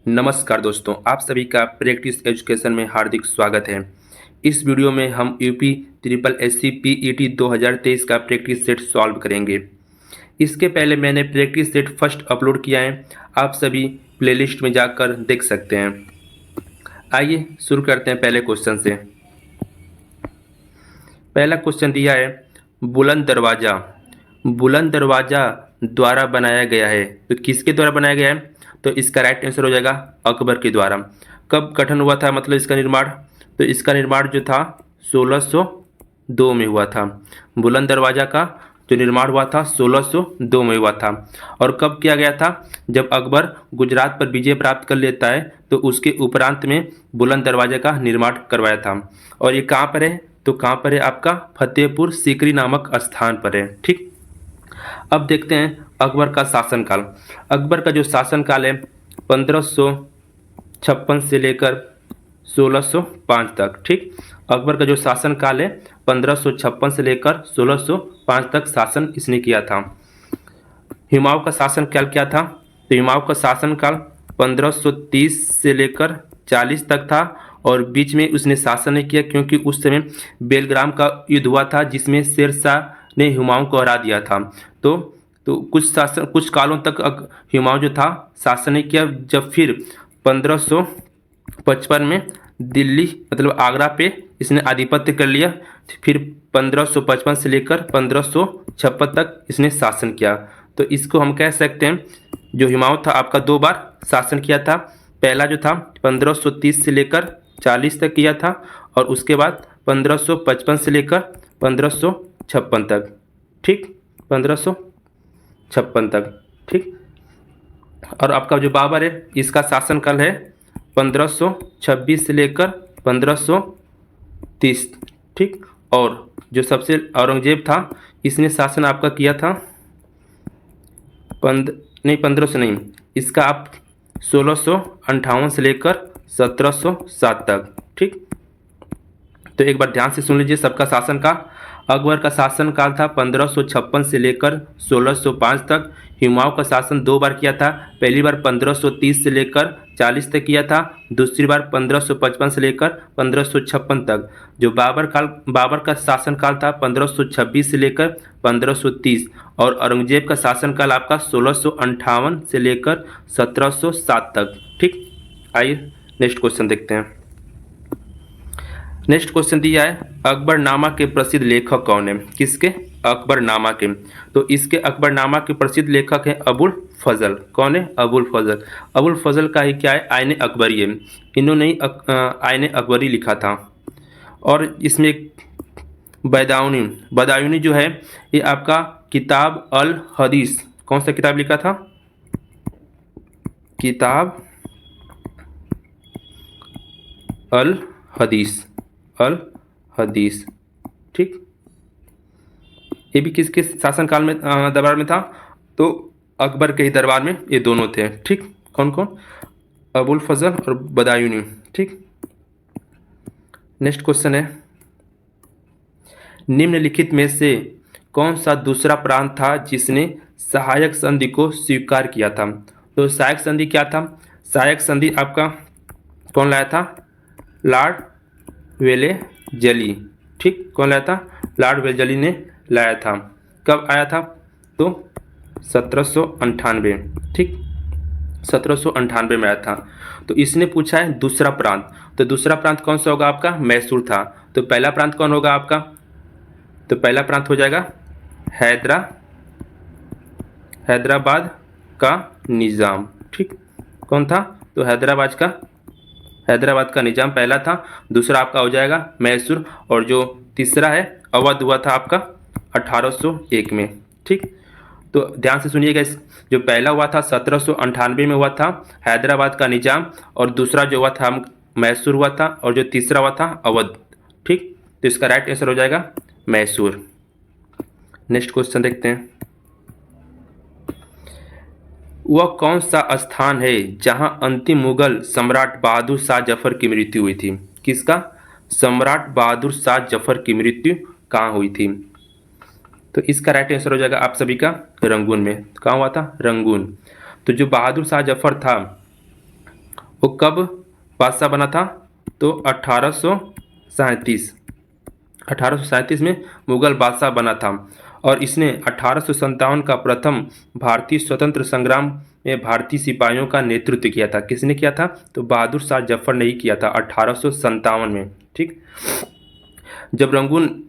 नमस्कार दोस्तों, आप सभी का प्रैक्टिस एजुकेशन में हार्दिक स्वागत है। इस वीडियो में हम यूपी ट्रिपल एससी पीईटी 2023 का प्रैक्टिस सेट सॉल्व करेंगे। इसके पहले मैंने प्रैक्टिस सेट फर्स्ट अपलोड किया है, आप सभी प्लेलिस्ट में जाकर देख सकते हैं। आइए शुरू करते हैं पहले क्वेश्चन से। पहला क्वेश्चन दिया है, बुलंद दरवाज़ा द्वारा बनाया गया है। तो किसके द्वारा बनाया गया है? तो इसका राइट आंसर हो जाएगा अकबर के द्वारा। कब गठन हुआ था, मतलब इसका निर्माण? तो इसका निर्माण जो था 1602 में हुआ था। बुलंद दरवाज़ा का जो निर्माण हुआ था 1602 में हुआ था। और कब किया गया था? जब अकबर गुजरात पर विजय प्राप्त कर लेता है तो उसके उपरांत में बुलंद दरवाजे का निर्माण करवाया था। और ये कहाँ पर है? तो कहाँ पर है? आपका फतेहपुर सीकरी नामक स्थान पर है। ठीक, अब देखते हैं अकबर का शासनकाल। अकबर का जो शासनकाल है 1556 से लेकर 1605 तक। ठीक, अकबर का जो शासनकाल है 1556 से लेकर 1605 तक शासन इसने किया था। हुमायूं का शासनकाल क्या था? तो हुमायूं का शासनकाल 1530 से लेकर 40 तक था। और बीच में उसने शासन नहीं किया क्योंकि उस समय बेलग्राम का युद्ध हुआ था जिसमें शेरशाह ने हुमायूं को हरा दिया था। तो कुछ कालों तक हुमायूं जो था शासन नहीं किया। जब फिर 1555 में दिल्ली मतलब आगरा पे इसने आधिपत्य कर लिया। फिर 1555 से लेकर 1556 तक इसने शासन किया। तो इसको हम कह सकते हैं, जो हुमायूं था आपका 2 बार शासन किया था। पहला जो था 1530 से लेकर 40 तक किया था, और उसके बाद 1555 से लेकर 1556 तक। ठीक, 1556 तक। ठीक, और आपका जो बाबर है इसका शासनकाल है 1526 से लेकर 1530। ठीक, और जो सबसे औरंगजेब था इसने शासन आपका किया था 1500 नहीं, इसका आप 1658 से लेकर 1707 तक। ठीक, तो एक बार ध्यान से सुन लीजिए सबका शासन का। अकबर का शासनकाल था 1556 से लेकर 1605 तक। हुमायूं का शासन 2 बार किया था। पहली बार 1530 से लेकर 40 तक किया था, दूसरी बार 1555 से लेकर 1556 तक। जो बाबर का शासनकाल था 1526 से लेकर 1530। और औरंगजेब का शासनकाल आपका 1658 से लेकर 1707 तक। ठीक, आइए नेक्स्ट क्वेश्चन देखते हैं। नेक्स्ट क्वेश्चन दिया है, अकबरनामा के प्रसिद्ध लेखक कौन है? किसके? अकबरनामा के। तो इसके अकबरनामा के प्रसिद्ध लेखक हैं अबुल फजल। कौन है? अबुल फजल। अबुल फजल का ही क्या है? आईन अकबरी है। इन्होंने ही आईन अकबरी लिखा था। और इसमें बदायूनी जो है ये आपका किताब अल हदीस, कौन सा किताब लिखा था? किताब अल हदीस। ठीक, ये भी किसके शासनकाल में दरबार में था? तो अकबर के ही दरबार में ये दोनों थे। ठीक, कौन कौन? अबुल फजल और बदायूनी। ठीक, नेक्स्ट क्वेश्चन है, निम्नलिखित में से कौन सा दूसरा प्रांत था जिसने सहायक संधि को स्वीकार किया था? तो सहायक संधि क्या था? सहायक संधि आपका कौन लाया था? Lord Wellesley. ठीक, कौन लाया था? लॉर्ड वेलेजली ने लाया था। कब आया था? तो 1798। ठीक, 1798 में आया था। तो इसने पूछा है दूसरा प्रांत। तो दूसरा प्रांत कौन सा होगा आपका? मैसूर था। तो पहला प्रांत कौन होगा आपका? तो पहला प्रांत हो जाएगा हैदराबाद का निज़ाम। ठीक, कौन था? तो हैदराबाद का निज़ाम पहला था। दूसरा आपका हो जाएगा मैसूर, और जो तीसरा है अवध हुआ था आपका 1801 में। ठीक, तो ध्यान से सुनिएगा, इस जो पहला हुआ था 1798 में हुआ था हैदराबाद का निज़ाम, और दूसरा जो हुआ था मैसूर हुआ था, और जो तीसरा हुआ था अवध। ठीक, तो इसका राइट आंसर हो जाएगा मैसूर। नेक्स्ट क्वेश्चन देखते हैं, वह कौन सा स्थान है जहां अंतिम मुगल सम्राट बहादुर शाह जफर की मृत्यु हुई थी? किसका? सम्राट बहादुर शाह जफर की मृत्यु कहाँ हुई थी? तो इसका राइट आंसर हो जाएगा आप सभी का रंगून में। कहाँ हुआ था? रंगून। तो जो बहादुर शाह जफर था वो कब बादशाह बना था? तो 1837 में मुगल बादशाह बना था। और इसने 1857 का प्रथम भारतीय स्वतंत्र संग्राम में भारतीय सिपाहियों का नेतृत्व किया था। किसने किया था? तो बहादुर शाह जफर ने ही किया था 1857 में। ठीक, जब रंगून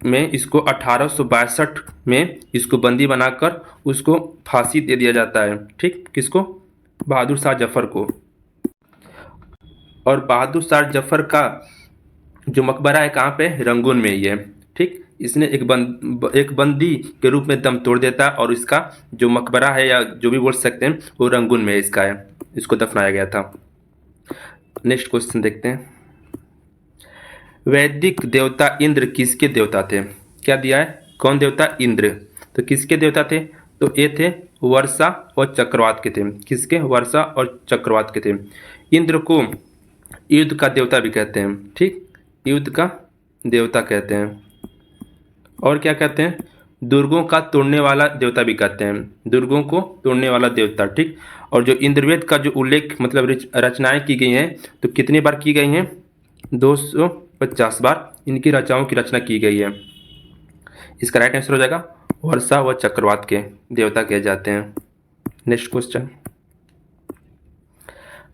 में इसको 1862 में इसको बंदी बनाकर उसको फांसी दे दिया जाता है। ठीक, किसको? बहादुर शाह जफर को। और बहादुर शाह जफर का जो मकबरा है कहाँ पे? रंगून में ही है। ठीक, इसने एक बंदी के रूप में दम तोड़ देता और इसका जो मकबरा है या जो भी बोल सकते हैं वो रंगून में इसका है, इसको दफनाया गया था। नेक्स्ट क्वेश्चन देखते हैं। वैदिक देवता इंद्र किसके देवता थे? क्या दिया है? कौन देवता? इंद्र। तो किसके देवता थे? तो ये थे वर्षा और चक्रवात के थे। किसके? वर्षा और चक्रवात के थे। इंद्र को युद्ध का देवता भी कहते हैं। ठीक, युद्ध का देवता कहते हैं। और क्या कहते हैं? दुर्गों का तोड़ने वाला देवता भी कहते हैं। दुर्गों को तोड़ने वाला देवता। ठीक, और जो इंद्रवेद का जो उल्लेख मतलब रचनाएं की गई हैं तो कितनी बार की गई हैं? 250 बार इनकी रचनाओं की रचना की गई है। इसका राइट आंसर हो जाएगा वर्षा व चक्रवात के देवता कहे जाते हैं। Next question.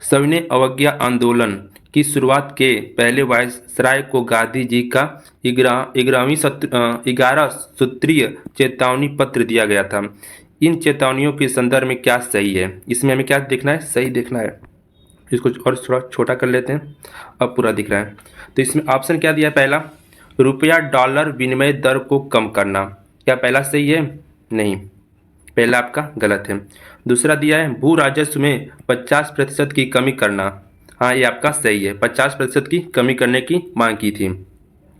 सविनय अवज्ञा आंदोलन की शुरुआत के पहले वायसराय को गांधी जी का 11 सूत्रीय चेतावनी पत्र दिया गया था। इन चेतावनियों के संदर्भ में क्या सही है? इसमें हमें क्या देखना है? सही देखना है। इसको और थोड़ा छोटा कर लेते हैं, अब पूरा दिख रहा है। तो इसमें ऑप्शन क्या दिया है? पहला, रुपया डॉलर विनिमय दर को कम करना। क्या पहला सही है? नहीं, पहला आपका गलत है। दूसरा दिया है भू राजस्व में 50% की कमी करना। हाँ, ये आपका सही है, 50% की कमी करने की मांग की थी।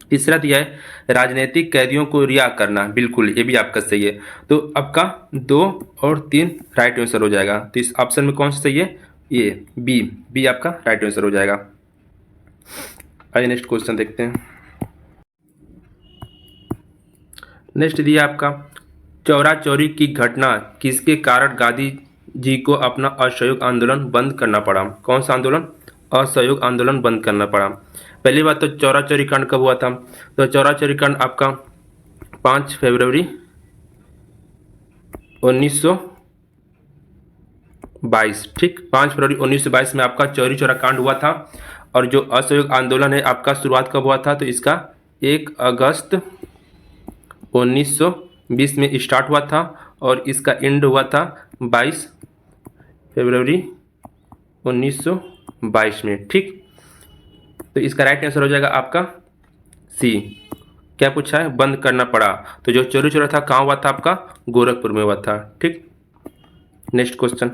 तीसरा दिया है राजनीतिक कैदियों को रिहा करना। बिल्कुल, ये भी आपका सही है। तो आपका 2 और 3 राइट आंसर हो जाएगा। तो इस ऑप्शन में कौन सा सही है? ये बी आपका राइट आंसर हो जाएगा। आइए नेक्स्ट क्वेश्चन देखते हैं। नेक्स्ट दिया आपका चौरा चौरी की घटना किसके कारण गांधी जी को अपना असहयोग आंदोलन बंद करना पड़ा? कौन सा आंदोलन? असहयोग आंदोलन बंद करना पड़ा। पहली बात तो चौरा चौरी कांड कब हुआ था? तो चौरा चौरी कांड आपका 5 फरवरी 1922। ठीक, 5 फरवरी 1922 में आपका चौरी चौरा कांड हुआ था। और जो असहयोग आंदोलन है आपका शुरुआत कब हुआ था? तो इसका 1 अगस्त 1920 में स्टार्ट हुआ था और इसका एंड हुआ था 22 फरवरी 1922 में। ठीक, तो इसका राइट आंसर हो जाएगा आपका सी। क्या पूछा है? बंद करना पड़ा। तो जो चोरी चोरा था कहाँ हुआ था? आपका गोरखपुर में हुआ था। ठीक, next question.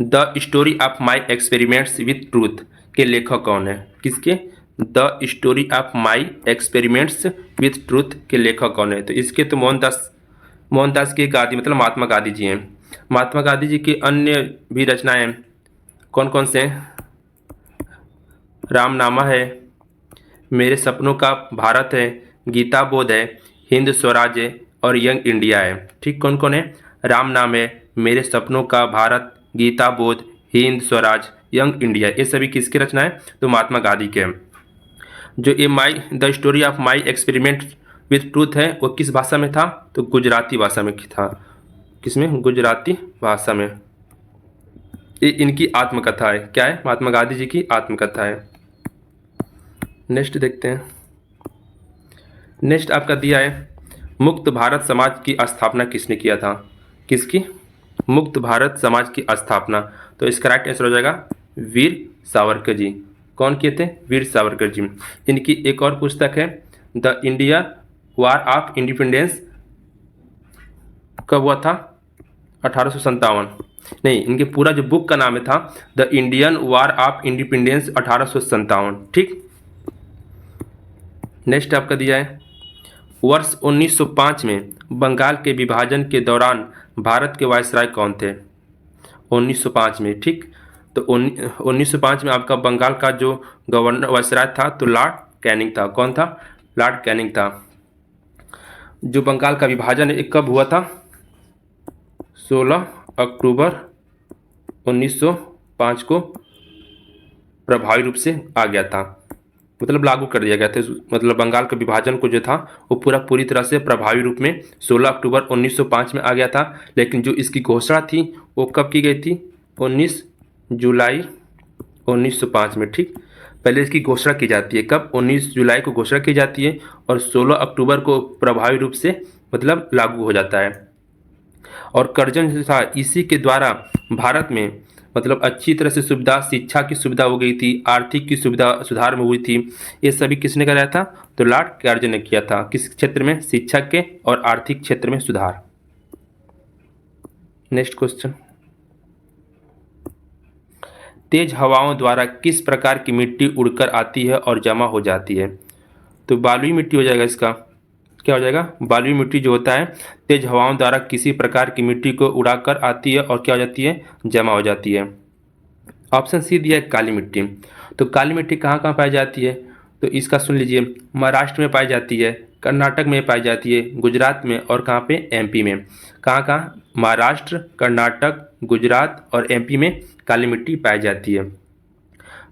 The story of my experiments with truth के लेखक कौन है? किसके? The story of my experiments with truth के लेखक कौन है? तो इसके तो मोहनदास के गांधी मतलब महात्मा गांधी जी हैं। महात्मा गांधी जी की अन्य भी रचनाएं कौन कौन से हैं? रामनामा है, मेरे सपनों का भारत है, गीता बोध है, हिंद स्वराज है और यंग इंडिया है। ठीक, कौन कौन है? रामनाम है, मेरे सपनों का भारत, गीता बोध, हिंद स्वराज, यंग इंडिया। ये सभी किसकी रचना है? तो महात्मा गांधी के। जो ये the story of my experiment with truth है वो किस भाषा में था? तो गुजराती भाषा में था। किसमें? गुजराती भाषा में। ये इनकी आत्मकथा है। क्या है? महात्मा गांधी जी की आत्मकथा है। नेक्स्ट देखते हैं। नेक्स्ट आपका दिया है मुक्त भारत समाज की स्थापना किसने किया था? किसकी? मुक्त भारत समाज की स्थापना। तो इसका राइट आंसर हो जाएगा वीर सावरकर जी। कौन किए थे? वीर सावरकर जी। इनकी एक और पुस्तक है the India war of independence. कब हुआ था? 1857। नहीं, इनके पूरा जो बुक का नाम है था the Indian war of independence 1857। ठीक, नेक्स्ट आपका दिया है वर्ष 1905 में बंगाल के विभाजन के दौरान भारत के वायसराय कौन थे? 1905 में। ठीक, तो 1905 में आपका बंगाल का जो गवर्नर वायसराय था तो लॉर्ड कैनिंग था। कौन था? लॉर्ड कैनिंग था। जो बंगाल का विभाजन है कब हुआ था? 16 अक्टूबर 1905 को प्रभावी रूप से आ गया था, मतलब लागू कर दिया गया था। मतलब बंगाल का विभाजन को जो था वो पूरी तरह से प्रभावी रूप में 16 अक्टूबर 1905 में आ गया था। लेकिन जो इसकी घोषणा थी वो कब की गई थी? 19 जुलाई 1905 में। ठीक, पहले इसकी घोषणा की जाती है कब? 19 जुलाई को घोषणा की जाती है और 16 अक्टूबर को प्रभावी रूप से मतलब लागू हो जाता है। और कर्जन जो था इसी के द्वारा भारत में मतलब अच्छी तरह से सुविधा, शिक्षा की सुविधा हो गई थी, आर्थिक की सुविधा सुधार में हुई थी। ये सभी किसने कराया था? तो लॉर्ड कर्जन ने किया था। किस क्षेत्र में? शिक्षा के और आर्थिक क्षेत्र में सुधार। नेक्स्ट क्वेश्चन, तेज हवाओं द्वारा किस प्रकार की मिट्टी उड़कर आती है और जमा हो जाती है? तो बालुई मिट्टी हो जाएगा। इसका क्या हो जाएगा? बालुई मिट्टी जो होता है तेज हवाओं द्वारा किसी प्रकार की मिट्टी को उड़ाकर आती है और क्या हो जाती है? जमा हो जाती है। ऑप्शन सी दिया है काली मिट्टी। तो काली मिट्टी कहाँ कहाँ पाई जाती है? तो इसका सुन लीजिए, महाराष्ट्र में पाई जाती है, कर्नाटक में पाई जाती है, गुजरात में और कहाँ पे? एमपी में। कहाँ कहाँ? महाराष्ट्र, कर्नाटक, गुजरात और एमपी में काली मिट्टी पाई जाती है।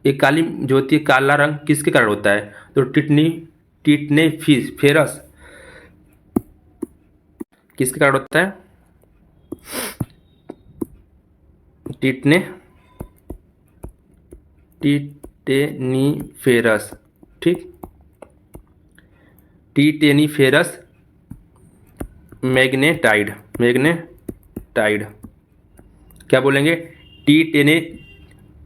ये काली जो होती है, काला रंग किसके कारण होता है? तो टिटने फेरस किसके कारण होता है? टिटेनीफेरस। ठीक, टिटेनीफेरस मैग्नेटाइड क्या बोलेंगे?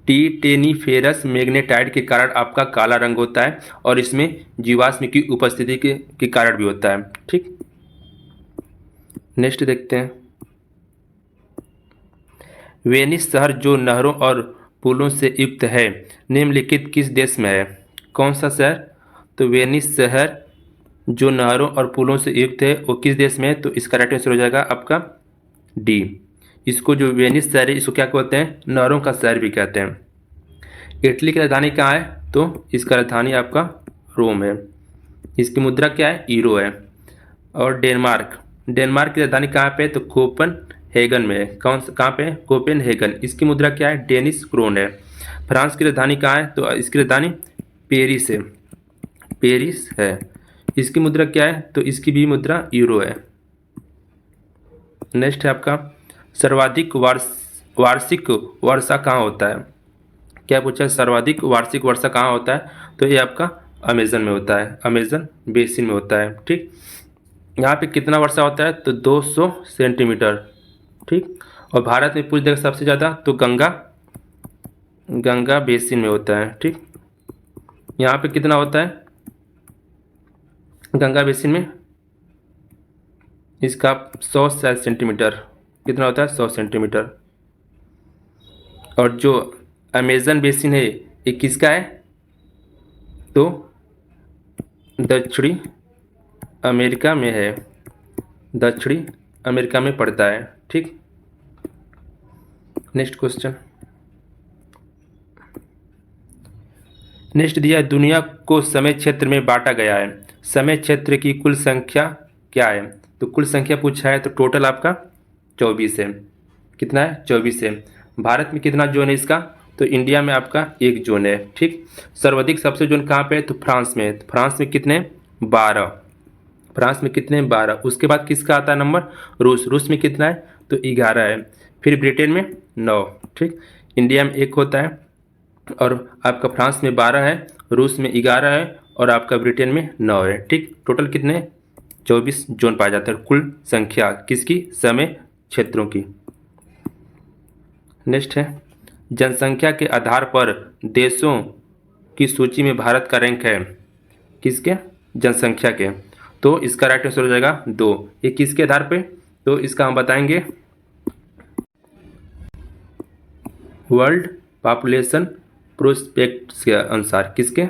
टिटेनीफेरस मैग्नेटाइड के कारण आपका काला रंग होता है और इसमें जीवाश्म की उपस्थिति के कारण भी होता है। ठीक, नेक्स्ट देखते हैं, वेनिस शहर जो नहरों और पुलों से युक्त है निम्नलिखित किस देश में है? कौन सा शहर? तो वेनिस शहर जो नहरों और पुलों से युक्त है वो किस देश में है? तो इसका राइट आंसर हो जाएगा आपका डी। इसको जो वेनिस शहर है इसको क्या कहते हैं? नहरों का शहर भी कहते हैं। इटली की राजधानी कहाँ है? तो इसका राजधानी आपका रोम है। इसकी मुद्रा क्या है? यूरो है। और डेनमार्क की राजधानी कहाँ पे है? तो कोपेनहेगन में है। कहाँ पे? कोपेनहेगन। इसकी मुद्रा क्या है? डेनिश क्रोन है। फ्रांस की राजधानी कहाँ है? तो इसकी राजधानी पेरिस है। इसकी मुद्रा क्या है? तो इसकी भी मुद्रा यूरो है। नेक्स्ट है आपका, सर्वाधिक वार्षिक वर्षा कहाँ होता है? क्या पूछा है? सर्वाधिक वार्षिक वर्षा कहाँ होता है? तो ये आपका अमेजन में होता है, अमेजन बेसिन में होता है। ठीक, यहाँ पे कितना वर्षा होता है? तो 200 सेंटीमीटर। ठीक, और भारत में पूरी जगह सबसे ज़्यादा तो गंगा बेसिन में होता है। ठीक, यहाँ पे कितना होता है गंगा बेसिन में? इसका 100 सेंटीमीटर। कितना होता है? 100 सेंटीमीटर। और जो अमेजन बेसिन है ये किसका है? तो दक्षिणी अमेरिका में है, दक्षिणी अमेरिका में पड़ता है। ठीक, नेक्स्ट क्वेश्चन, नेक्स्ट दिया है, दुनिया को समय क्षेत्र में बांटा गया है, समय क्षेत्र की कुल संख्या क्या है? तो कुल संख्या पूछा है तो टोटल आपका 24 है। कितना है? 24 है। भारत में कितना जोन है इसका? तो इंडिया में आपका एक जोन है। ठीक, सर्वाधिक सबसे जोन कहाँ पे है? तो फ्रांस में। तो फ्रांस में कितने? 12। फ्रांस में कितने? 12। उसके बाद किसका आता है नंबर? रूस में कितना है? तो 11 है। फिर ब्रिटेन में 9। ठीक, इंडिया में एक होता है और आपका फ्रांस में 12 है, रूस में 11 है और आपका ब्रिटेन में 9 है। ठीक, टोटल कितने? 24 जोन पाया जाता है। कुल संख्या किसकी? समय क्षेत्रों की। नेक्स्ट है, जनसंख्या के आधार पर देशों की सूची में भारत का रैंक है किसके? जनसंख्या के। तो इसका राइट आंसर हो जाएगा 2। ये किसके आधार पे? तो इसका हम बताएंगे वर्ल्ड पॉपुलेशन प्रोस्पेक्ट्स के अनुसार। किसके?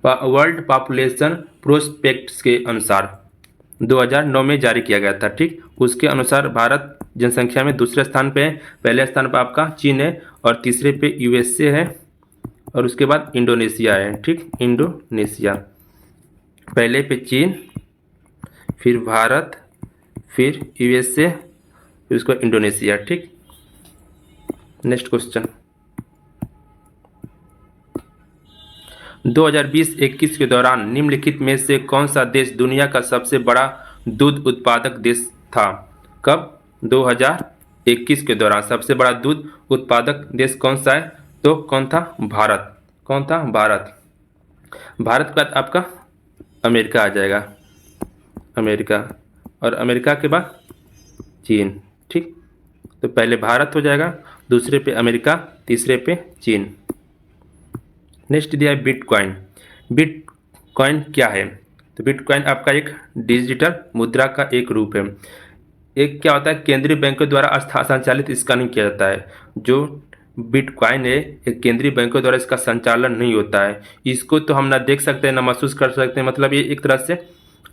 वर्ल्ड पॉपुलेशन प्रोस्पेक्ट्स के अनुसार 2009 में जारी किया गया था। ठीक, उसके अनुसार भारत जनसंख्या में दूसरे स्थान पे है। पहले स्थान पर आपका चीन है और तीसरे पे यूएसए है और उसके बाद इंडोनेशिया है। ठीक, इंडोनेशिया, पहले पे चीन, फिर भारत, फिर यूएसए, फिर उसके बाद इंडोनेशिया। ठीक, नेक्स्ट क्वेश्चन, 2020-21 के दौरान निम्नलिखित में से कौन सा देश दुनिया का सबसे बड़ा दूध उत्पादक देश था? कब? 2021 के दौरान सबसे बड़ा दूध उत्पादक देश कौन सा है? तो कौन था? भारत। कौन था? भारत। भारत के बाद आपका अमेरिका आ जाएगा, अमेरिका, और अमेरिका के बाद चीन। ठीक, तो पहले भारत हो जाएगा, दूसरे पे अमेरिका, तीसरे पे चीन। नेक्स्ट दिया है बिटकॉइन। बिटकॉइन क्या है? तो बिटकॉइन आपका एक डिजिटल मुद्रा का एक रूप है। एक क्या होता है, केंद्रीय बैंकों द्वारा संचालित इसका नहीं किया जाता है। जो बिटकॉइन है एक केंद्रीय बैंकों द्वारा इसका संचालन नहीं होता है। इसको तो हम ना देख सकते हैं ना महसूस कर सकते हैं, मतलब ये एक तरह से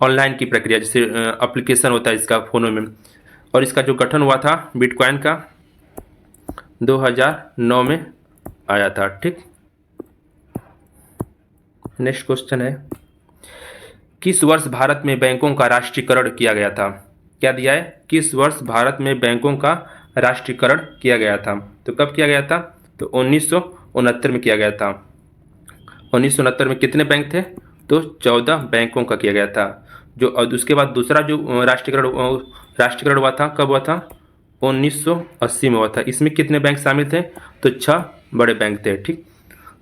ऑनलाइन की प्रक्रिया, जैसे एप्लीकेशन होता है इसका फ़ोनों में। और इसका जो गठन हुआ था बिटकॉइन का 2009 में आया था। ठीक, नेक्स्ट क्वेश्चन है, किस वर्ष भारत में बैंकों का राष्ट्रीयकरण किया गया था? क्या दिया है? किस वर्ष भारत में बैंकों का राष्ट्रीयकरण किया गया था? तो कब किया गया था? तो 1969 में किया गया था। 1969 में कितने बैंक थे? तो 14 बैंकों का किया गया था। जो उसके बाद दूसरा जो राष्ट्रीयकरण हुआ था, कब हुआ था? 1980 में हुआ था। इसमें कितने बैंक शामिल थे? तो 6 बड़े बैंक थे। ठीक,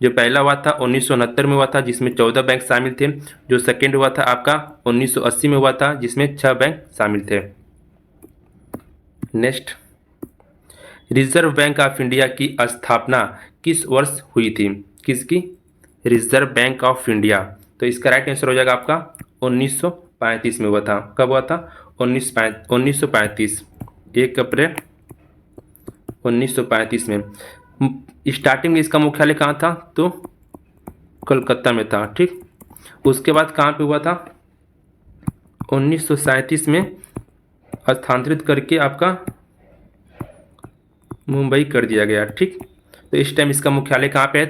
जो पहला हुआ था 1969 में हुआ था जिसमें 14 बैंक शामिल थे। जो सेकेंड हुआ था आपका 1980 में हुआ था जिसमें 6 बैंक शामिल थे। Next, reserve bank of India की स्थापना किस वर्ष हुई थी? किसकी? Reserve bank of India. तो इसका राइट आंसर हो जाएगा आपका 1935 में हुआ था। कब हुआ था? 1935, 1 अप्रैल 1935 में। स्टार्टिंग में इसका मुख्यालय कहाँ था? तो कोलकाता में था। ठीक, उसके बाद कहाँ पे हुआ था? 1937 में स्थानांतरित करके आपका मुंबई कर दिया गया। ठीक, तो इस टाइम इसका मुख्यालय कहाँ पे है?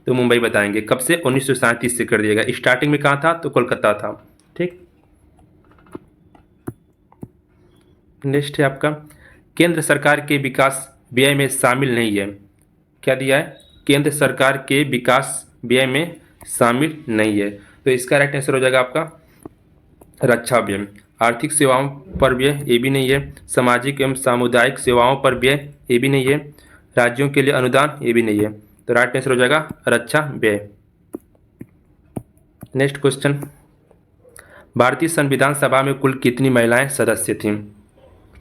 तो मुंबई बताएंगे। कब से? 1937 से कर दिया गया। स्टार्टिंग में कहाँ था? तो कोलकाता था। ठीक, नेक्स्ट है आपका, केंद्र सरकार के विकास व्यय में शामिल नहीं है। क्या दिया है? केंद्र सरकार के विकास व्यय में शामिल नहीं है। तो इसका राइट आंसर हो जाएगा आपका रक्षा व्यय। आर्थिक सेवाओं पर व्यय, ये भी नहीं है। सामाजिक एवं सामुदायिक सेवाओं पर व्यय, ये भी नहीं है। राज्यों के लिए अनुदान, ये भी नहीं है। तो राइट आंसर हो जाएगा रक्षा व्यय। नेक्स्ट क्वेश्चन, भारतीय संविधान सभा में कुल कितनी महिलाएं सदस्य थीं?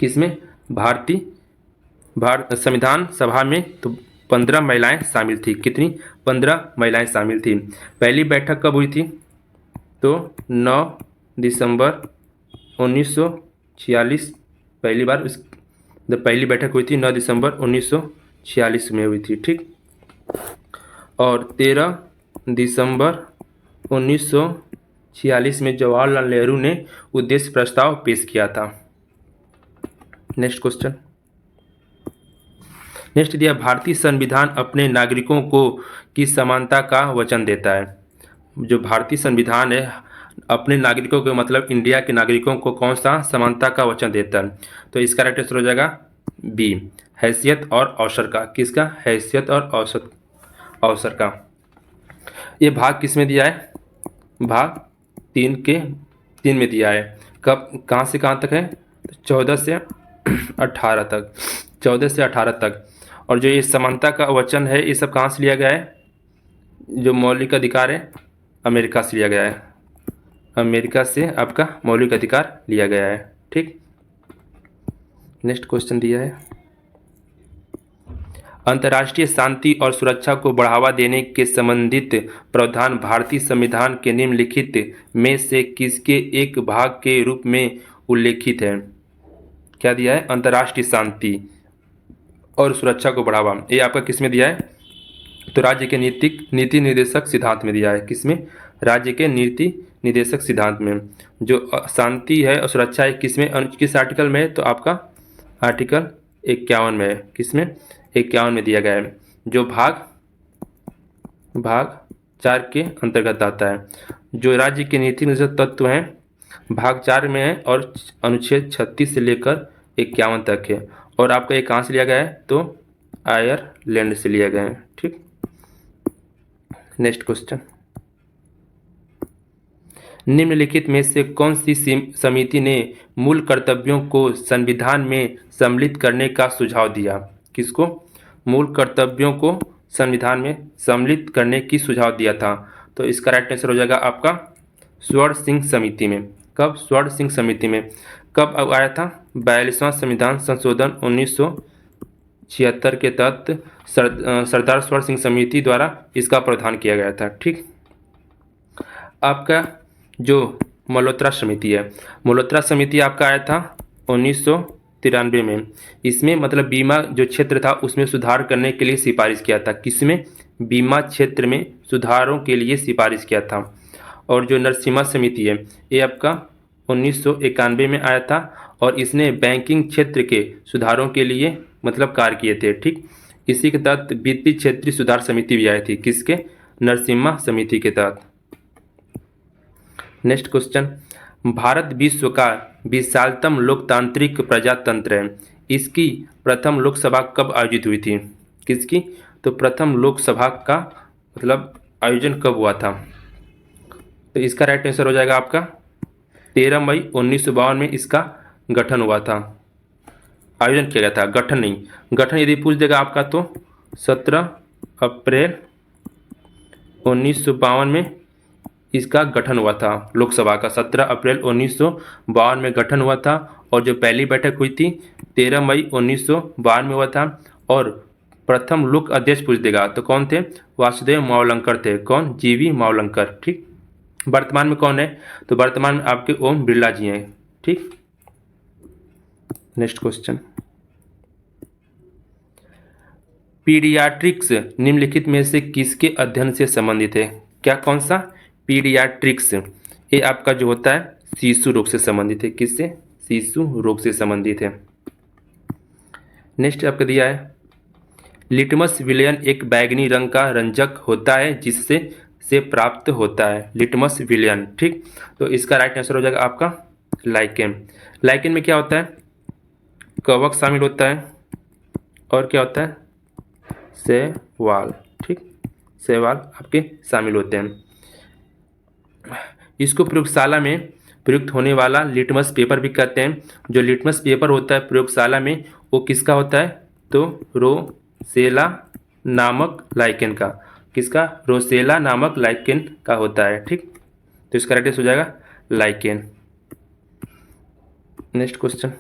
किसमें? संविधान सभा में तो 15 महिलाएं शामिल थी। कितनी? 15 महिलाएं शामिल थी। पहली बैठक कब हुई थी? तो 9 दिसंबर 1946 पहली बार पहली बैठक हुई थी 9 दिसंबर 1946 में हुई थी। ठीक, और 13 दिसंबर 1946 में जवाहरलाल नेहरू ने उद्देश्य प्रस्ताव पेश किया था। नेक्स्ट क्वेश्चन, नेक्स्ट दिया, भारतीय संविधान अपने नागरिकों को की समानता का वचन देता है। जो भारतीय संविधान है अपने नागरिकों के मतलब इंडिया के नागरिकों को कौन सा समानता का वचन देता है? तो इसका राइट आंसर हो जाएगा बी, हैसियत और अवसर का। किसका? हैसियत और अवसर का। ये भाग किस में दिया है? भाग 3 में दिया है। कब, कहाँ से कहाँ तक है? 14 से 18 तक, 14 से 18 तक। और जो ये समानता का वचन है ये सब कहाँ से लिया गया है? जो मौलिक अधिकार है अमेरिका से लिया गया है। अमेरिका से आपका मौलिक अधिकार लिया गया है। ठीक, नेक्स्ट क्वेश्चन दिया है, अंतर्राष्ट्रीय शांति और सुरक्षा को बढ़ावा देने के संबंधित प्रावधान भारतीय संविधान के निम्नलिखित में से किसके एक भाग के रूप में उल्लेखित है? क्या दिया है? अंतर्राष्ट्रीय शांति और सुरक्षा को बढ़ावा, ये आपका किस में दिया है? तो राज्य के नीति निर्देशक सिद्धांत में दिया है। किसमें? राज्य के नीति निर्देशक सिद्धांत में। जो शांति है और सुरक्षा है किसमें, किस आर्टिकल में है? तो आपका आर्टिकल 51 में है। किसमें? 51 में दिया गया है, जो भाग 4 के अंतर्गत आता है। जो राज्य के नीति निर्देशक तत्व हैं भाग 4 में है और अनुच्छेद 36 से लेकर 51 तक है। और आपका ये कहाँ से लिया गया है? तो आयरलैंड से लिए गए हैं। ठीक, नेक्स्ट क्वेश्चन, निम्नलिखित में से कौन सी समिति ने मूल कर्तव्यों को संविधान में सम्मिलित करने का सुझाव दिया? किसको मूल कर्तव्यों को संविधान में सम्मिलित करने की सुझाव दिया था? तो इसका राइट आंसर हो जाएगा आपका स्वर्ण सिंह समिति में। कब? स्वर्ण सिंह समिति में। कब आया था? 42वां संविधान संशोधन 1976 के तहत सरदार स्वर्ण सिंह समिति द्वारा इसका प्रावधान किया गया था। ठीक, आपका जो मल्होत्रा समिति है, मल्होत्रा समिति आपका आया था 1993 में। इसमें मतलब बीमा जो क्षेत्र था उसमें सुधार करने के लिए सिफारिश किया था। किसमें? बीमा क्षेत्र में सुधारों के लिए सिफारिश किया था। और जो नरसिम्हा समिति है ये आपका 1991 में आया था और इसने बैंकिंग क्षेत्र के सुधारों के लिए मतलब कार्य किए थे। ठीक, इसी के तहत वित्तीय क्षेत्रीय सुधार समिति भी आई थी। किसके? नरसिम्हा समिति के तहत। नेक्स्ट क्वेश्चन, भारत विश्व का विशालतम लोकतांत्रिक प्रजातंत्र है। इसकी प्रथम लोकसभा कब आयोजित हुई थी? किसकी? तो प्रथम लोकसभा का मतलब आयोजन कब हुआ था? तो इसका राइट आंसर हो जाएगा आपका 13 मई 1952 में इसका गठन हुआ था, आयोजन किया गया था, गठन नहीं। गठन यदि पूछ देगा आपका तो 17 अप्रैल 1952 में इसका गठन हुआ था। लोकसभा का 17 अप्रैल 1952 में गठन हुआ था और जो पहली बैठक हुई थी 13 मई 1952 में हुआ था। और प्रथम लोक अध्यक्ष पूछ देगा तो कौन थे? वासुदेव मावलंकर थे। कौन? जीवी मावलंकर। ठीक, वर्तमान में कौन है? तो वर्तमान में आपके ओम बिरला जी हैं। ठीक, नेक्स्ट क्वेश्चन, पीडियाट्रिक्स निम्नलिखित में से किसके अध्ययन से संबंधित है? क्या? कौन सा? पीडियाट्रिक्स, ये आपका जो होता है शिशु रोग से संबंधित है। किससे? शिशु रोग से संबंधित है। नेक्स्ट आपका दिया है लिटमस विलयन एक बैगनी रंग का रंजक होता है जिससे से प्राप्त होता है। लिटमस विलयन। ठीक, तो इसका राइट आंसर हो जाएगा आपका लाइकेन। लाइकेन में क्या होता है? कवक शामिल होता है और क्या होता है? शैवाल। ठीक, शैवाल आपके शामिल होते हैं। इसको प्रयोगशाला में प्रयुक्त होने वाला लिटमस पेपर भी कहते हैं। जो लिटमस पेपर होता है प्रयोगशाला में वो किसका होता है? तो रोसेला नामक लाइकेन का। किसका? रोसेला नामक लाइकेन का होता है। ठीक, तो इसका राइट आंसर हो जाएगा लाइकेन। नेक्स्ट क्वेश्चन,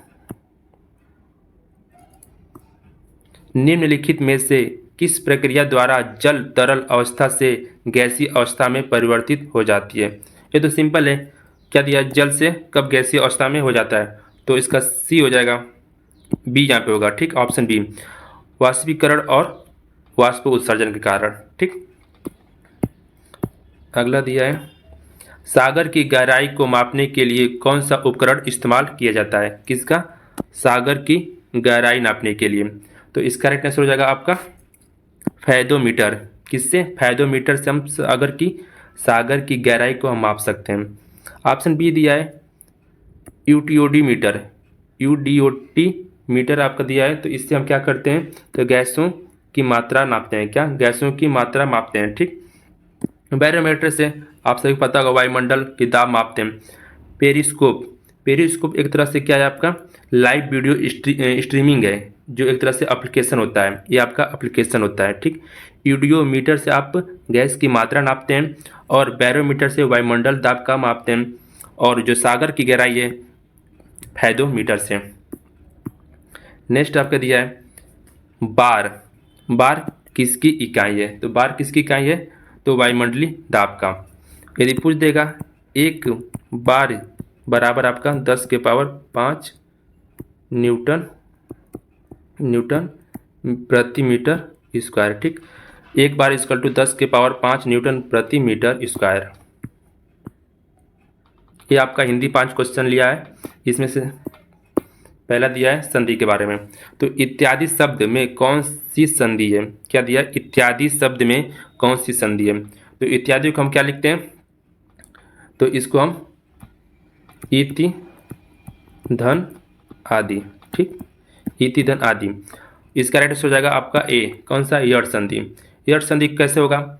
निम्नलिखित में से किस प्रक्रिया द्वारा जल तरल अवस्था से गैसीय अवस्था में परिवर्तित हो जाती है? ये तो सिंपल है। क्या दिया? जल से कब गैसीय अवस्था में हो जाता है? तो इसका सी हो जाएगा, बी यहाँ पे होगा। ठीक, ऑप्शन बी, वाष्पीकरण और वाष्प उत्सर्जन के कारण। ठीक, अगला दिया है सागर की गहराई को मापने के लिए कौन सा उपकरण इस्तेमाल किया जाता है? किसका? सागर की गहराई नापने के लिए। तो इसका राइट आंसर हो जाएगा आपका फैदोमीटर। किससे? फैदोमीटर से हम सागर की गहराई को हम माप सकते हैं। ऑप्शन बी दिया है यूटीओडी मीटर। यूडीओटी मीटर आपका दिया है, तो इससे हम क्या करते हैं? तो गैसों की मात्रा नापते हैं। क्या? गैसों की मात्रा मापते हैं। ठीक, बैरोमीटर से आप सभी पता होगा वायुमंडल की दाब मापते हैं। पेरिस्कोप, पेरिस्कोप एक तरह से क्या है आपका लाइव वीडियो स्ट्रीमिंग है, जो एक तरह से एप्लीकेशन होता है। ये आपका एप्लीकेशन होता है। ठीक, यूडियोमीटर से आप गैस की मात्रा नापते हैं और बैरोमीटर से वायुमंडल दाब का मापते हैं और जो सागर की गहराई है फैदोमीटर से। नेक्स्ट आपका दिया है बार। बार किसकी इकाई है? तो बार किसकी इकाई है? तो वायुमंडलीय दाब का। यदि पूछ देगा एक बार बराबर आपका 10 के पावर 5 न्यूटन प्रति मीटर स्क्वायर। ठीक, एक बार इक्वल टू 10 के पावर 5 न्यूटन प्रति मीटर स्क्वायर। ये आपका हिंदी 5 क्वेश्चन लिया है। इसमें से पहला दिया है संधि के बारे में। तो इत्यादि शब्द में कौन सी संधि है? क्या दिया? इत्यादि शब्द में कौन सी संधि है? तो इत्यादि को हम क्या लिखते हैं? तो इसको हम इति धन आदि। ठीक, इति धन आदि। इसका राइट आंसर हो जाएगा आपका ए, कौन सा, यट संधि। यट संधि कैसे होगा?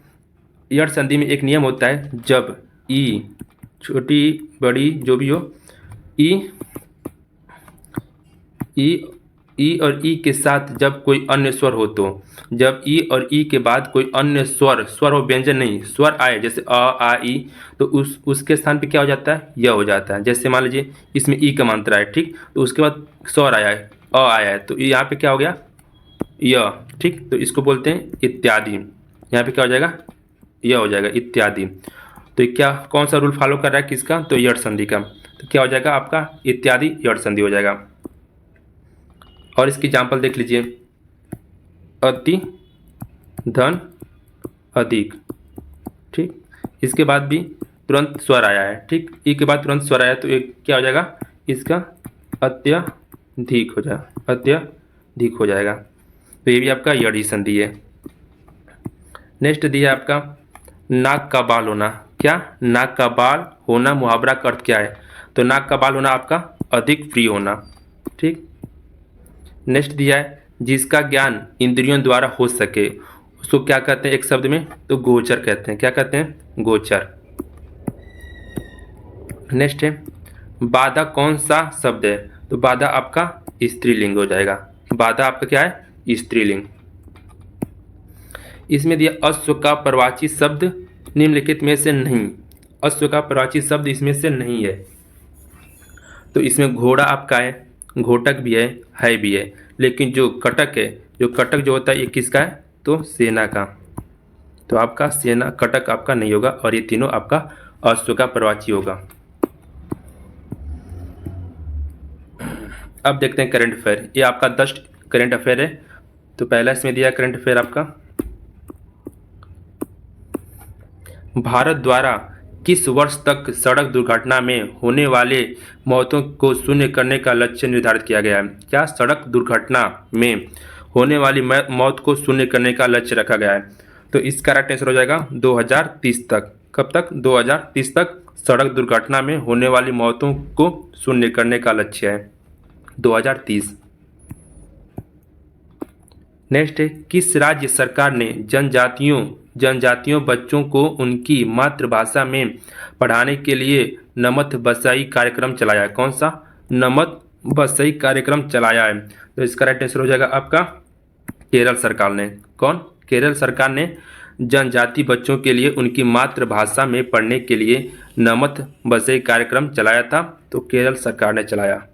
यट संधि में एक नियम होता है, जब ई, छोटी बड़ी जो भी हो, ई ई ई और ई के साथ जब कोई अन्य स्वर हो, तो जब ई और ई के बाद कोई अन्य स्वर हो, व्यंजन नहीं, स्वर आए, जैसे अ आ ई, तो उसके स्थान पे क्या हो जाता है? य हो जाता है। जैसे मान लीजिए इसमें ई का मात्रा है, ठीक, तो उसके बाद स्वर आया है, अ आया है, तो यहाँ पे क्या हो गया? य, ठीक, तो इसको बोलते हैं इत्यादि। यहाँ पे क्या हो जाएगा? य हो जाएगा, इत्यादि। तो ये क्या, कौन सा रूल फॉलो कर रहा है, किसका? तो यट संधि का। तो क्या हो जाएगा आपका? इत्यादि यट संधि हो जाएगा। और इसकी एग्जाम्पल देख लीजिए, अति, धन, अधिक, ठीक, इसके बाद भी तुरंत स्वर आया है, ठीक, ई के बाद तुरंत स्वर आया, तो एक क्या हो जाएगा? इसका अत्यधिक हो जाएगा, अत्यधिक हो जाएगा। तो ये भी आपका यड़ी संधि है। नेक्स्ट दिया आपका नाक का बाल होना। क्या? नाक का बाल होना, मुहावरा का अर्थ क्या है? तो नाक का बाल होना आपका अधिक प्रिय होना, ठीक। नेक्स्ट दिया है जिसका ज्ञान इंद्रियों द्वारा हो सके, उसको क्या कहते हैं एक शब्द में? तो गोचर कहते हैं। क्या कहते हैं? गोचर। नेक्स्ट है बाधा कौन सा शब्द है? तो बाधा आपका स्त्रीलिंग हो जाएगा। बाधा आपका क्या है? स्त्रीलिंग। इसमें दिया अश्व का प्रवाची शब्द निम्नलिखित में से नहीं। अश्व का प्रवाची शब्द इसमें से नहीं है। तो इसमें घोड़ा आपका है, घोटक भी है भी है, लेकिन जो कटक है, जो कटक जो होता है ये किसका है? तो सेना का। तो आपका सेना, कटक आपका नहीं होगा, और ये तीनों आपका अश्व का प्रवाची होगा। अब देखते हैं करंट अफेयर। ये आपका 10 करंट अफेयर है। तो पहला इसमें दिया करंट अफेयर आपका, भारत द्वारा किस वर्ष तक सड़क दुर्घटना में होने वाले मौतों को शून्य करने का लक्ष्य निर्धारित किया गया है? क्या सड़क दुर्घटना में होने वाली मौत को शून्य करने का लक्ष्य रखा गया है? तो इसका राइट आंसर हो जाएगा 2030 तक। कब तक? 2030 तक सड़क दुर्घटना में होने वाली मौतों को शून्य करने का लक्ष्य है, 2030। नेक्स्ट है किस राज्य सरकार ने जनजातियों बच्चों को उनकी मातृभाषा में पढ़ाने के लिए नमत बसाई कार्यक्रम चलाया है? कौन सा? नमत बसाई कार्यक्रम चलाया है। तो इसका राइट आंसर हो जाएगा आपका केरल सरकार ने। कौन? केरल सरकार ने जनजाति बच्चों के लिए उनकी मातृभाषा में पढ़ने के लिए नमत बसाई कार्यक्रम चलाया था। तो केरल सरकार ने चलाया।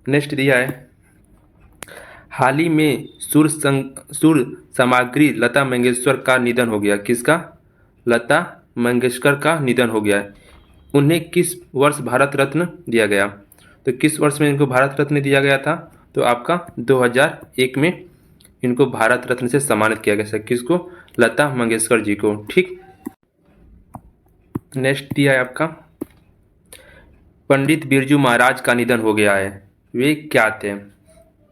नेक्स्ट दिया है हाल ही में सुर सामग्री लता मंगेशकर का निधन हो गया। किसका? लता मंगेशकर का निधन हो गया है। उन्हें किस वर्ष भारत रत्न दिया गया? तो किस वर्ष में इनको भारत रत्न दिया गया था? तो आपका 2001 में इनको भारत रत्न से सम्मानित किया गया। किसको? लता मंगेशकर जी को, ठीक। नेक्स्ट दिया है आपका पंडित बिरजू महाराज का निधन हो गया है। वे क्या थे?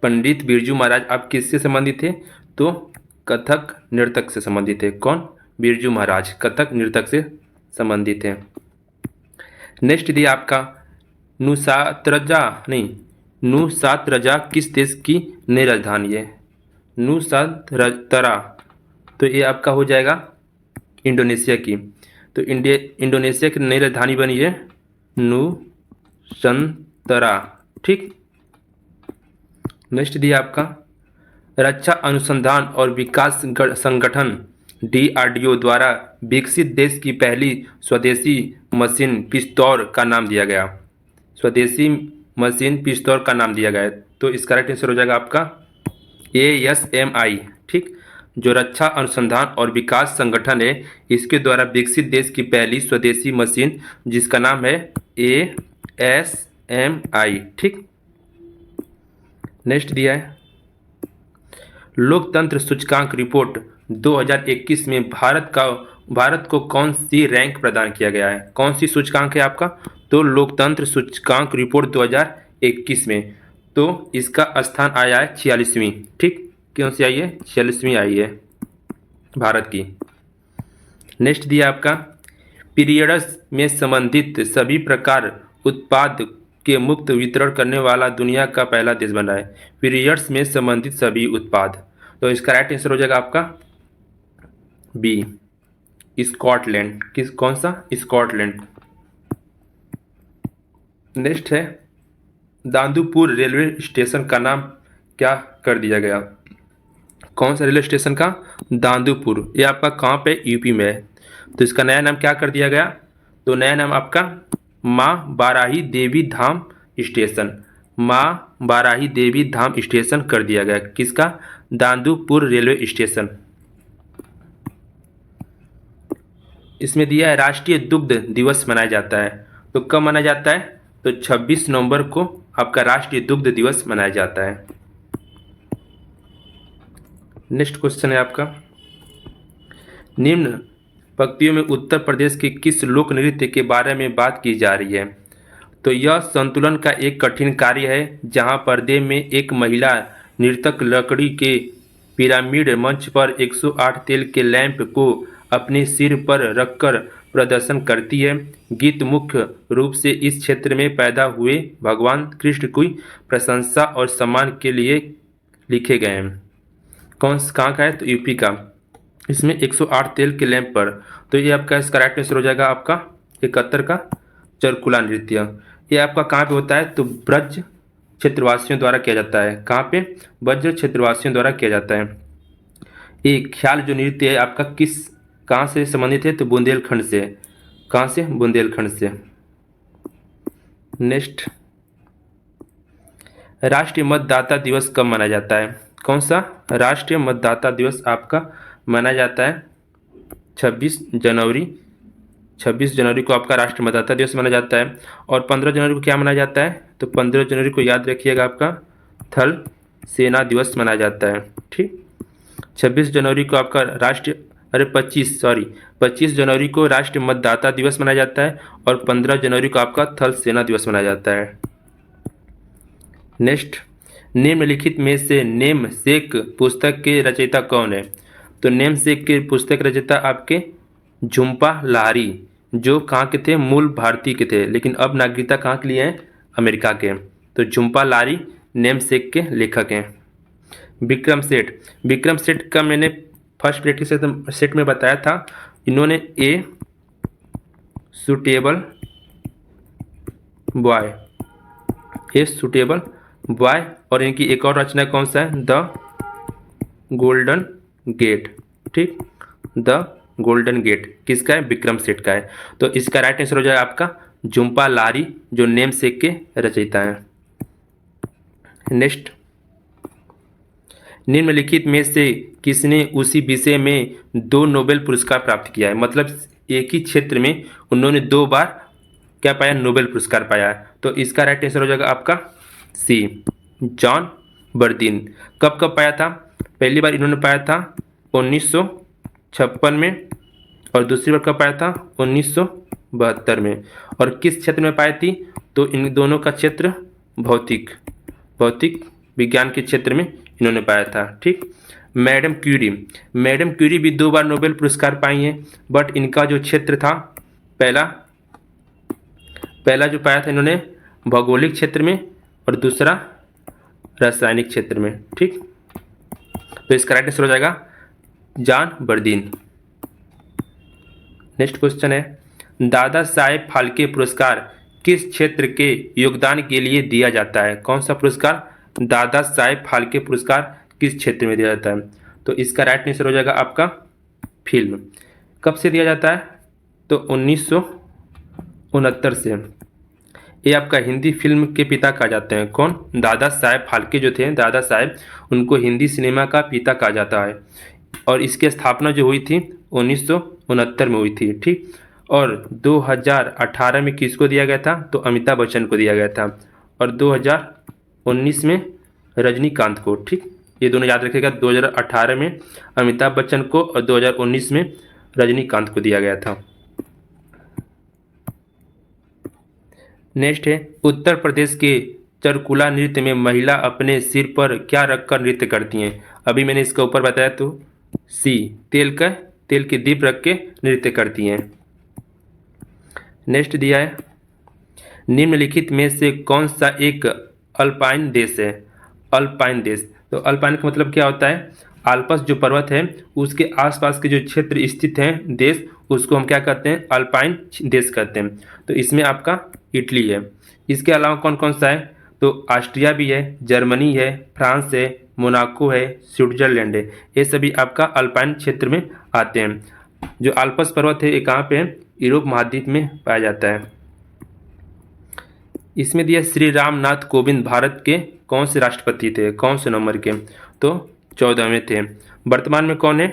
पंडित बिरजू महाराज आप किससे संबंधित थे? तो कथक नृतक से संबंधित थे। कौन? बिरजू महाराज कथक नृतक से संबंधित थे। नेक्स्ट दिया आपका नुसातरजा किस देश की नई राजधानी है? नुसातरा, तो ये आपका हो जाएगा इंडोनेशिया की। तो इंडोनेशिया की नई राजधानी बनी है नुसंतरा, ठीक। नेक्स्ट दिया आपका रक्षा अनुसंधान और विकास संगठन DRDO द्वारा विकसित देश की पहली स्वदेशी मशीन पिस्तौल का नाम दिया गया। स्वदेशी मशीन पिस्तौल का नाम दिया गया है। तो इसका राइट आंसर हो जाएगा आपका ASMI, ठीक। जो रक्षा अनुसंधान और विकास संगठन है, इसके द्वारा विकसित देश की पहली स्वदेशी मशीन जिसका नाम है ASMI, ठीक। नेक्स्ट दिया है लोकतंत्र सूचकांक रिपोर्ट 2021 में भारत को कौन सी रैंक प्रदान किया गया है? कौन सी सूचकांक है आपका? तो लोकतंत्र सूचकांक रिपोर्ट 2021 में, तो इसका स्थान आया है 46वीं, ठीक। कौन सी आई है? 46वीं आई है भारत की। नेक्स्ट दिया आपका पीरियड्स में संबंधित सभी प्रकार उत्पाद के मुक्त वितरण करने वाला दुनिया का पहला देश बना है। पीरियड्स में संबंधित सभी उत्पाद। तो इसका राइट आंसर हो जाएगा आपका बी, स्कॉटलैंड। कौन सा? स्कॉटलैंड। नेक्स्ट है, दांदूपुर रेलवे स्टेशन का नाम क्या कर दिया गया? कौन सा रेलवे स्टेशन का? दांदूपुर। ये आपका कहाँ पे? यूपी में है। तो इसका नया नाम क्या कर दिया गया? तो नया नाम आपका माँ बाराही देवी धाम स्टेशन, माँ बाराही देवी धाम स्टेशन कर दिया गया। किसका? Dandupur railway station. इसमें दिया है राष्ट्रीय दुग्ध दिवस मनाया जाता है। तो कब मनाया जाता है? तो 26 नवंबर को आपका राष्ट्रीय दुग्ध दिवस मनाया जाता है। नेक्स्ट क्वेश्चन है आपका, निम्न पंक्तियों में उत्तर प्रदेश के किस लोक नृत्य के बारे में बात की जा रही है? तो यह संतुलन का एक कठिन कार्य है जहां पर्दे में एक महिला नर्तक लकड़ी के पिरामिड मंच पर 108 तेल के लैंप को अपने सिर पर रखकर प्रदर्शन करती है। गीत मुख्य रूप से इस क्षेत्र में पैदा हुए भगवान कृष्ण की प्रशंसा और सम्मान के लिए लिखे गए हैं। कहाँ का है? तो यूपी का। इसमें 108 तेल के लैंप पर। तो ये आपका इसका राइट आंसर हो जाएगा आपका 71 का चरकुला नृत्य। ये आपका कहाँ पे होता है? तो ब्रज क्षेत्रवासियों द्वारा किया जाता है। कहाँ पे? ब्रज क्षेत्रवासियों द्वारा किया जाता है। ये ख्याल जो नृत्य है आपका कहाँ से संबंधित है? तो बुंदेलखंड से। कहाँ से? बुंदेलखंड से। नेक्स्ट, राष्ट्रीय मतदाता दिवस कब मनाया जाता है? कौन सा? राष्ट्रीय मतदाता दिवस आपका मनाया जाता है 26 जनवरी। 26 जनवरी को आपका राष्ट्रीय मतदाता दिवस मनाया जाता है। और 15 जनवरी को क्या मनाया जाता है? तो 15 जनवरी को याद रखिएगा आपका थल सेना दिवस मनाया जाता है। ठीक, 26 जनवरी को आपका राष्ट्रीय 25 जनवरी को राष्ट्रीय मतदाता दिवस मनाया जाता है और 15 जनवरी को आपका थल सेना दिवस मनाया जाता है। नेक्स्ट, निम्नलिखित में से नेम सेक पुस्तक के रचयिता कौन है? तो नेम सेक के पुस्तक रचयिता आपके झुम्पा लाहिरी, जो कहाँ के थे? मूल भारतीय के थे, लेकिन अब नागरिकता कहाँ के लिए हैं? अमेरिका के। तो झुम्पा लाहिरी नेम सेक के लेखक हैं। विक्रम सेठ। विक्रम सेठ का मैंने फर्स्ट प्रैक्टिस सेट में बताया था। इन्होंने a suitable boy, a suitable boy, और इनकी एक और रचना कौन सा है? The golden gate. ठीक, द गोल्डन गेट किसका है? विक्रम सेठ का है। तो इसका राइट आंसर हो जाएगा आपका झुम्पा लाहिरी, जो नेम सेक के रचयिता हैं। नेक्स्ट, निम्नलिखित में से किसने उसी विषय में 2 नोबेल पुरस्कार प्राप्त किया है? मतलब एक ही क्षेत्र में उन्होंने 2 बार क्या पाया? नोबेल पुरस्कार पाया है। तो इसका राइट आंसर हो जाएगा आपका सी, जॉन बर्दीन। कब कब पाया था? पहली बार इन्होंने पाया था 1956 में, और दूसरी बार कब पाया था? 1972 में। और किस क्षेत्र में पाई थी? तो इन दोनों का क्षेत्र भौतिक विज्ञान के क्षेत्र में इन्होंने पाया था। ठीक, मैडम क्यूरी भी 2 बार नोबेल पुरस्कार पाई हैं, बट इनका जो क्षेत्र था पहला जो पाया था इन्होंने भौगोलिक क्षेत्र में और दूसरा रासायनिक क्षेत्र में। ठीक, तो इसका राइट आंसर हो जाएगा जॉन बर्दीन। नेक्स्ट क्वेश्चन है, दादा साहेब फाल्के पुरस्कार किस क्षेत्र के योगदान के लिए दिया जाता है? कौन सा पुरस्कार? दादा साहेब फाल्के पुरस्कार किस क्षेत्र में दिया जाता है? तो इसका राइट आंसर हो जाएगा आपका फिल्म। कब से दिया जाता है? तो 1969 से। ये आपका हिंदी फिल्म के पिता कहा जाते हैं। कौन? दादा साहेब फाल्के जो थे, दादा साहेब, उनको हिंदी सिनेमा का पिता कहा जाता है। और इसकी स्थापना जो हुई थी 1969 में हुई थी। ठीक, और 2018 में किसको दिया गया था? तो अमिताभ बच्चन को दिया गया था, और 2019 में रजनीकांत को। ठीक, ये दोनों याद रखिएगा, 2018 में अमिताभ बच्चन को और 2019 में रजनीकांत को दिया गया था। नेक्स्ट है, उत्तर प्रदेश के चरकुला नृत्य में महिला अपने सिर पर क्या रखकर नृत्य करती हैं? अभी मैंने इसका ऊपर बताया, तो सी, तेल के दीप रख के नृत्य करती हैं। नेक्स्ट दिया है, निम्नलिखित में से कौन सा एक अल्पाइन देश है? अल्पाइन देश, तो अल्पाइन का मतलब क्या होता है? आल्प्स जो पर्वत है उसके आसपास के जो क्षेत्र स्थित हैं देश, उसको हम क्या कहते हैं? अल्पाइन देश कहते हैं। तो इसमें आपका इटली है। इसके अलावा कौन कौन सा है? तो ऑस्ट्रिया भी है, जर्मनी है, फ्रांस है, मोनाको है, स्विट्जरलैंड है। ये सभी आपका अल्पाइन क्षेत्र में आते हैं। जो आल्प्स पर्वत है ये कहाँ पे है? यूरोप महाद्वीप में पाया जाता है। इसमें दिया श्री रामनाथ कोविंद भारत के कौन से राष्ट्रपति थे? कौन से नंबर के? तो 14वें थे। वर्तमान में कौन है?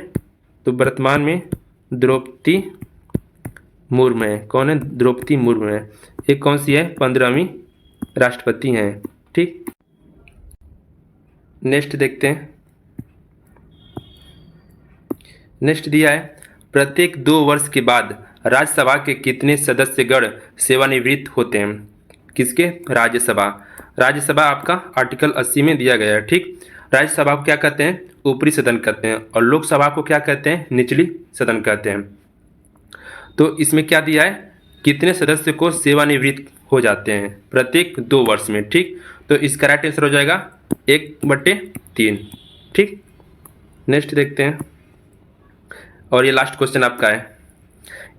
तो वर्तमान में द्रौपदी मुर्मू है। कौन है? द्रौपदी मुर्मू है। ये कौन सी है? 15वीं राष्ट्रपति हैं। ठीक, नेक्स्ट देखते हैं। नेक्स्ट दिया है प्रत्येक 2 वर्ष के बाद राज्यसभा के कितने सदस्यगण सेवानिवृत्त होते हैं? किसके? राज्यसभा। राज्यसभा आपका आर्टिकल 80 में दिया गया है। ठीक, राज्यसभा को क्या कहते हैं? ऊपरी सदन कहते हैं। और लोकसभा को क्या कहते हैं? निचली सदन कहते हैं। तो इसमें क्या दिया है? कितने सदस्य को सेवानिवृत्त हो जाते हैं प्रत्येक 2 वर्ष में? ठीक, तो इसका राइट आंसर हो जाएगा 1/3। ठीक, नेक्स्ट देखते हैं। और ये लास्ट क्वेश्चन आपका है।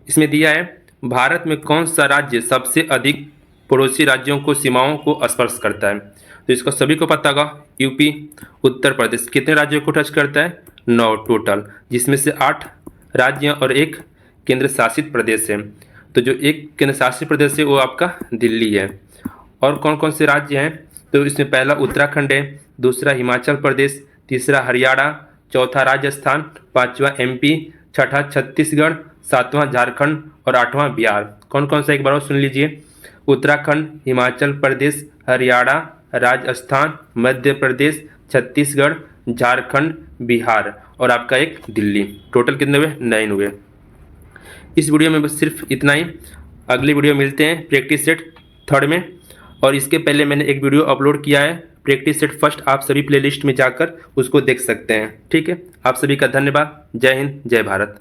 इसमें दिया है भारत में कौन सा राज्य सबसे अधिक पड़ोसी राज्यों को सीमाओं को स्पर्श करता है? तो इसको सभी को पता होगा, यूपी। उत्तर प्रदेश कितने राज्यों को टच करता है? 9 टोटल, जिसमें से 8 राज्य और 1 केंद्र शासित प्रदेश है। तो जो 1 केंद्र शासित प्रदेश है वो आपका दिल्ली है। और कौन कौन से राज्य हैं? तो इसमें पहला उत्तराखंड है, दूसरा हिमाचल प्रदेश, तीसरा हरियाणा, चौथा राजस्थान, 5वां MP, छठा छत्तीसगढ़, 7वां झारखंड और 8वां बिहार। कौन कौन सा? एक बार और सुन लीजिए। उत्तराखंड, हिमाचल प्रदेश, हरियाणा, राजस्थान, मध्य प्रदेश, छत्तीसगढ़, झारखंड, बिहार और आपका एक दिल्ली। टोटल कितने हुए? 9 हुए। इस वीडियो में बस सिर्फ इतना ही। अगली वीडियो मिलते हैं प्रैक्टिस सेट 3rd में। और इसके पहले मैंने एक वीडियो अपलोड किया है प्रैक्टिस सेट 1st, आप सभी प्लेलिस्ट में जाकर उसको देख सकते हैं। ठीक है, आप सभी का धन्यवाद। जय हिंद, जय भारत।